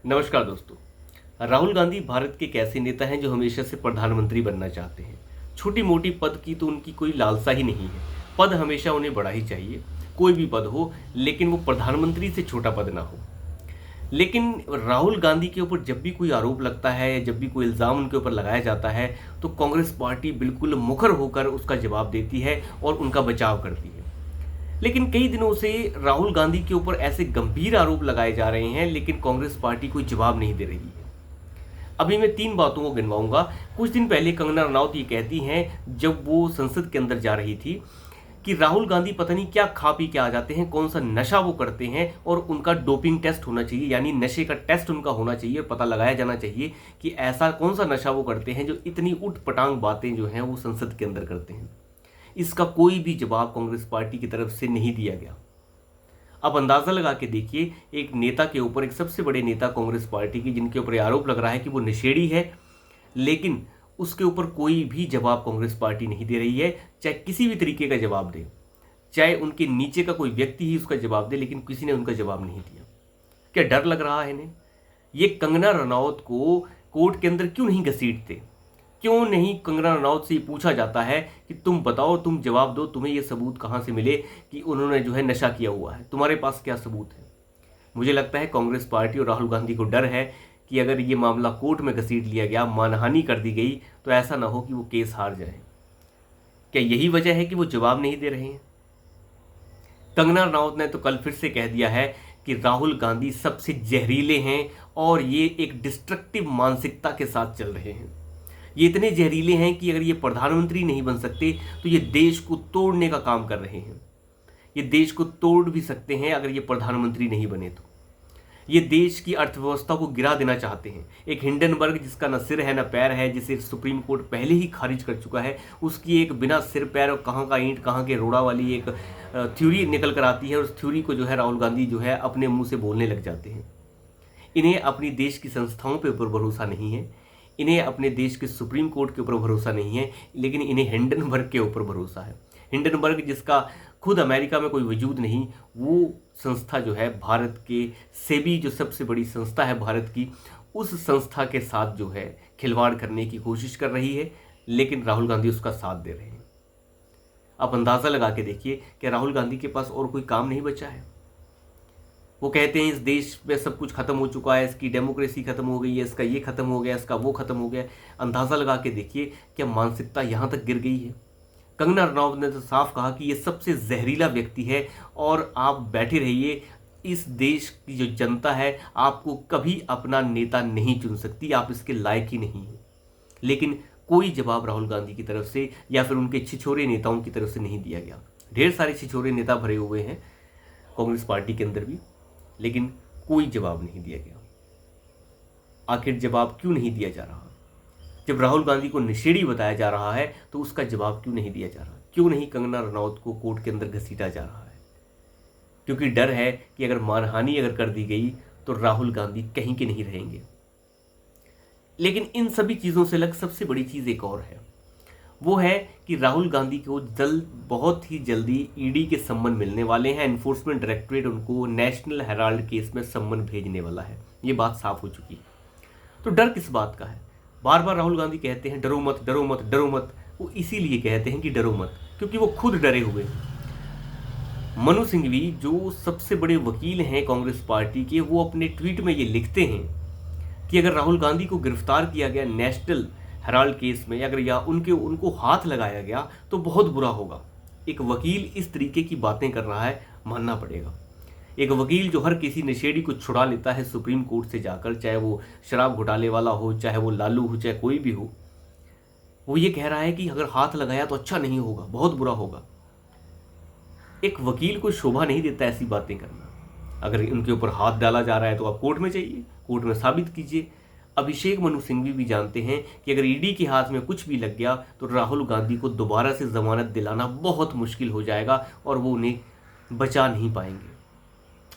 नमस्कार दोस्तों। राहुल गांधी भारत के एक ऐसे नेता हैं जो हमेशा से प्रधानमंत्री बनना चाहते हैं। छोटी मोटी पद की तो उनकी कोई लालसा ही नहीं है। पद हमेशा उन्हें बड़ा ही चाहिए, कोई भी पद हो, लेकिन वो प्रधानमंत्री से छोटा पद ना हो। लेकिन राहुल गांधी के ऊपर जब भी कोई आरोप लगता है या जब भी कोई इल्ज़ाम उनके ऊपर लगाया जाता है तो कांग्रेस पार्टी बिल्कुल मुखर होकर उसका जवाब देती है और उनका बचाव करती है। लेकिन कई दिनों से राहुल गांधी के ऊपर ऐसे गंभीर आरोप लगाए जा रहे हैं, लेकिन कांग्रेस पार्टी कोई जवाब नहीं दे रही है। अभी मैं 3 बातों को गिनवाऊंगा। कुछ दिन पहले कंगना रनौत ये कहती हैं, जब वो संसद के अंदर जा रही थी, कि राहुल गांधी पता नहीं क्या खा पी के आ जाते हैं, कौन सा नशा वो करते हैं और उनका डोपिंग टेस्ट होना चाहिए, यानी नशे का टेस्ट उनका होना चाहिए और पता लगाया जाना चाहिए कि ऐसा कौन सा नशा वो करते हैं जो इतनी उठ पटांग बातें जो हैं वो संसद के अंदर करते हैं। इसका कोई भी जवाब कांग्रेस पार्टी की तरफ से नहीं दिया गया। अब अंदाजा लगा के देखिए, एक नेता के ऊपर, एक सबसे बड़े नेता कांग्रेस पार्टी की, जिनके ऊपर आरोप लग रहा है कि वो नशेड़ी है, लेकिन उसके ऊपर कोई भी जवाब कांग्रेस पार्टी नहीं दे रही है। चाहे किसी भी तरीके का जवाब दे, चाहे उनके नीचे का कोई व्यक्ति ही उसका जवाब दे, लेकिन किसी ने उनका जवाब नहीं दिया। क्या डर लग रहा है इन्हें? ये कंगना रनौत को कोर्ट के अंदर क्यों नहीं घसीटते? क्यों नहीं कंगना रनौत से पूछा जाता है कि तुम बताओ, तुम जवाब दो, तुम्हें ये सबूत कहाँ से मिले कि उन्होंने जो है नशा किया हुआ है? तुम्हारे पास क्या सबूत है? मुझे लगता है कांग्रेस पार्टी और राहुल गांधी को डर है कि अगर ये मामला कोर्ट में घसीट लिया गया, मानहानि कर दी गई, तो ऐसा ना हो कि वो केस हार जाए। क्या यही वजह है कि वो जवाब नहीं दे रहे हैं? कंगना रनौत ने तो कल फिर से कह दिया है कि राहुल गांधी सबसे जहरीले हैं और ये एक डिस्ट्रक्टिव मानसिकता के साथ चल रहे हैं। ये इतने जहरीले हैं कि अगर ये प्रधानमंत्री नहीं बन सकते तो ये देश को तोड़ने का काम कर रहे हैं। ये देश को तोड़ भी सकते हैं अगर ये प्रधानमंत्री नहीं बने तो। ये देश की अर्थव्यवस्था को गिरा देना चाहते हैं। एक हिंडनबर्ग, जिसका न सिर है न पैर है, जिसे सुप्रीम कोर्ट पहले ही खारिज कर चुका है, उसकी एक बिना सिर पैर और कहाँ का ईंट कहाँ के रोड़ा वाली एक थ्योरी निकल कर आती है और उस थ्योरी को जो है राहुल गांधी जो है अपने मुंह से बोलने लग जाते हैं। इन्हें अपनी देश की संस्थाओं पे ऊपर भरोसा नहीं है, इन्हें अपने देश के सुप्रीम कोर्ट के ऊपर भरोसा नहीं है, लेकिन इन्हें हिंडनबर्ग के ऊपर भरोसा है। हिंडनबर्ग, जिसका खुद अमेरिका में कोई वजूद नहीं, वो संस्था जो है भारत के सेबी, जो सबसे बड़ी संस्था है भारत की, उस संस्था के साथ जो है खिलवाड़ करने की कोशिश कर रही है, लेकिन राहुल गांधी उसका साथ दे रहे हैं। आप अंदाज़ा लगा के देखिए कि राहुल गांधी के पास और कोई काम नहीं बचा है। वो कहते हैं इस देश में सब कुछ खत्म हो चुका है, इसकी डेमोक्रेसी खत्म हो गई है, इसका ये खत्म हो गया, इसका वो खत्म हो गया। अंदाज़ा लगा के देखिए क्या मानसिकता यहाँ तक गिर गई है। कंगना रनौत ने तो साफ कहा कि ये सबसे जहरीला व्यक्ति है और आप बैठे रहिए, इस देश की जो जनता है आपको कभी अपना नेता नहीं चुन सकती, आप इसके लायक ही नहीं हैं। लेकिन कोई जवाब राहुल गांधी की तरफ से या फिर उनके छिछोरे नेताओं की तरफ से नहीं दिया गया। ढेर सारे छिछोरे नेता भरे हुए हैं कांग्रेस पार्टी के अंदर भी, लेकिन कोई जवाब नहीं दिया गया। आखिर जवाब क्यों नहीं दिया जा रहा? जब राहुल गांधी को नशेड़ी बताया जा रहा है तो उसका जवाब क्यों नहीं दिया जा रहा? क्यों नहीं कंगना रनौत को कोर्ट के अंदर घसीटा जा रहा है? क्योंकि डर है कि अगर मानहानि अगर कर दी गई तो राहुल गांधी कहीं के नहीं रहेंगे। लेकिन इन सभी चीज़ों से अलग सबसे बड़ी चीज़ एक और है, वो है कि राहुल गांधी को बहुत ही जल्दी ईडी के सम्मन मिलने वाले हैं। एनफोर्समेंट डायरेक्टरेट उनको नेशनल हेराल्ड केस में सम्मन भेजने वाला है। ये बात साफ हो चुकी है। तो डर किस बात का है? बार बार राहुल गांधी कहते हैं डरो मत, डरो मत, डरो मत। वो इसीलिए कहते हैं कि डरो मत क्योंकि वो खुद डरे हुए हैं। मनु सिंघवी, जो सबसे बड़े वकील हैं कांग्रेस पार्टी के, वो अपने ट्वीट में ये लिखते हैं कि अगर राहुल गांधी को गिरफ्तार किया गया नेशनल हेराल्ड केस में, अगर या उनको हाथ लगाया गया तो बहुत बुरा होगा। एक वकील इस तरीके की बातें कर रहा है, मानना पड़ेगा। एक वकील जो हर किसी नशेड़ी को छुड़ा लेता है सुप्रीम कोर्ट से जाकर, चाहे वो शराब घोटाले वाला हो, चाहे वो लालू हो, चाहे कोई भी हो, वो ये कह रहा है कि अगर हाथ लगाया तो अच्छा नहीं होगा, बहुत बुरा होगा। एक वकील को शोभा नहीं देता ऐसी बातें करना। अगर उनके ऊपर हाथ डाला जा रहा है तो आप कोर्ट में जाइए, कोर्ट में साबित कीजिए। अभिषेक मनु सिंघवी भी जानते हैं कि अगर ईडी के हाथ में कुछ भी लग गया तो राहुल गांधी को दोबारा से जमानत दिलाना बहुत मुश्किल हो जाएगा और वो उन्हें बचा नहीं पाएंगे।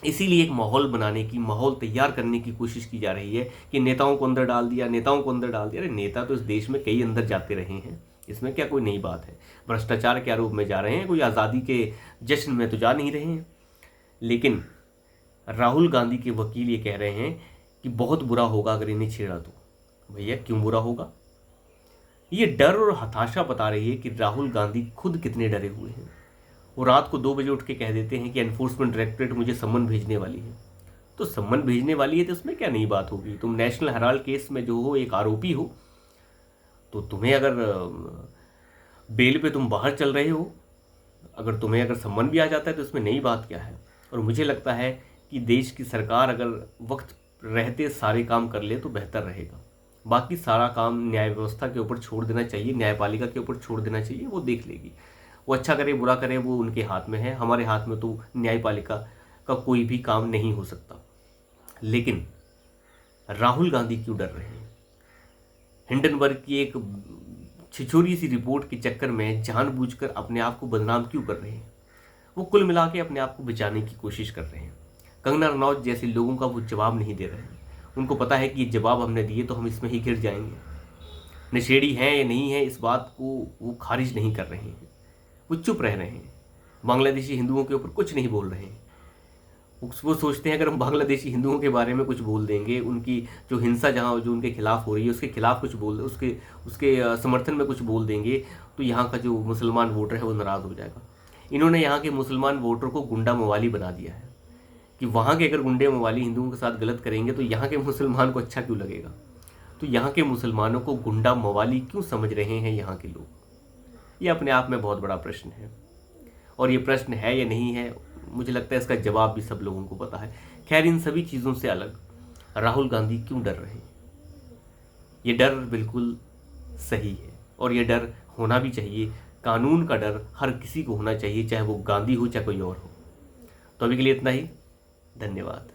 इसीलिए एक माहौल बनाने की, माहौल तैयार करने की कोशिश की जा रही है कि नेताओं को अंदर डाल दिया, नेताओं को अंदर डाल दिया। अरे नेता तो इस देश में कई अंदर जाते रहे हैं, इसमें क्या कोई नई बात है? भ्रष्टाचार के आरोप में जा रहे हैं, कोई आज़ादी के जश्न में तो जा नहीं रहे हैं। लेकिन राहुल गांधी के वकील ये कह रहे हैं कि बहुत बुरा होगा अगर इन्हें छेड़ा तो। भैया क्यों बुरा होगा? ये डर और हताशा बता रही है कि राहुल गांधी खुद कितने डरे हुए हैं। वो रात को 2 बजे उठ के कह देते हैं कि एनफोर्समेंट डायरेक्टोरेट मुझे सम्मन भेजने वाली है। तो सम्मन भेजने वाली है तो उसमें क्या नई बात होगी? तुम नेशनल हेराल्ड केस में जो हो एक आरोपी हो, तो तुम्हें अगर बेल पे तुम बाहर चल रहे हो, अगर सम्मन भी आ जाता है तो इसमें नई बात क्या है? और मुझे लगता है कि देश की सरकार अगर वक्त रहते सारे काम कर ले तो बेहतर रहेगा। बाकी सारा काम न्याय व्यवस्था के ऊपर छोड़ देना चाहिए, न्यायपालिका के ऊपर छोड़ देना चाहिए, वो देख लेगी। वो अच्छा करे बुरा करे वो उनके हाथ में है, हमारे हाथ में तो न्यायपालिका का कोई भी काम नहीं हो सकता। लेकिन राहुल गांधी क्यों डर रहे हैं? हिंडनबर्ग की एक छिछोरी सी रिपोर्ट के चक्कर में जानबूझकर अपने आप को बदनाम क्यों कर रहे हैं? वो कुल मिला के अपने आप को बचाने की कोशिश कर रहे हैं। कंगना रनौत जैसे लोगों का वो जवाब नहीं दे रहे हैं। उनको पता है कि ये जवाब हमने दिए तो हम इसमें ही गिर जाएंगे। नशेड़ी हैं या नहीं है इस बात को वो खारिज नहीं कर रहे हैं, वो चुप रह रहे हैं। बांग्लादेशी हिंदुओं के ऊपर कुछ नहीं बोल रहे हैं। वो सोचते हैं अगर हम बांग्लादेशी हिंदुओं के बारे में कुछ बोल देंगे, उनकी जो हिंसा जहाँ जो उनके खिलाफ हो रही है उसके खिलाफ कुछ बोल उसके समर्थन में कुछ बोल देंगे तो यहाँ का जो मुसलमान वोटर है वो नाराज़ हो जाएगा। इन्होंने यहाँ के मुसलमान वोटर को गुंडा मवाली बना दिया है कि वहाँ के अगर गुंडे मवाली हिंदुओं के साथ गलत करेंगे तो यहाँ के मुसलमान को अच्छा क्यों लगेगा? तो यहाँ के मुसलमानों को गुंडा मवाली क्यों समझ रहे हैं यहाँ के लोग? ये अपने आप में बहुत बड़ा प्रश्न है, और ये प्रश्न है या नहीं है मुझे लगता है इसका जवाब भी सब लोगों को पता है। खैर, इन सभी चीज़ों से अलग राहुल गांधी क्यों डर रहे हैं? ये डर बिल्कुल सही है और ये डर होना भी चाहिए। कानून का डर हर किसी को होना चाहिए, चाहे वो गांधी हो चाहे कोई और हो। तो अभी के लिए इतना ही। धन्यवाद।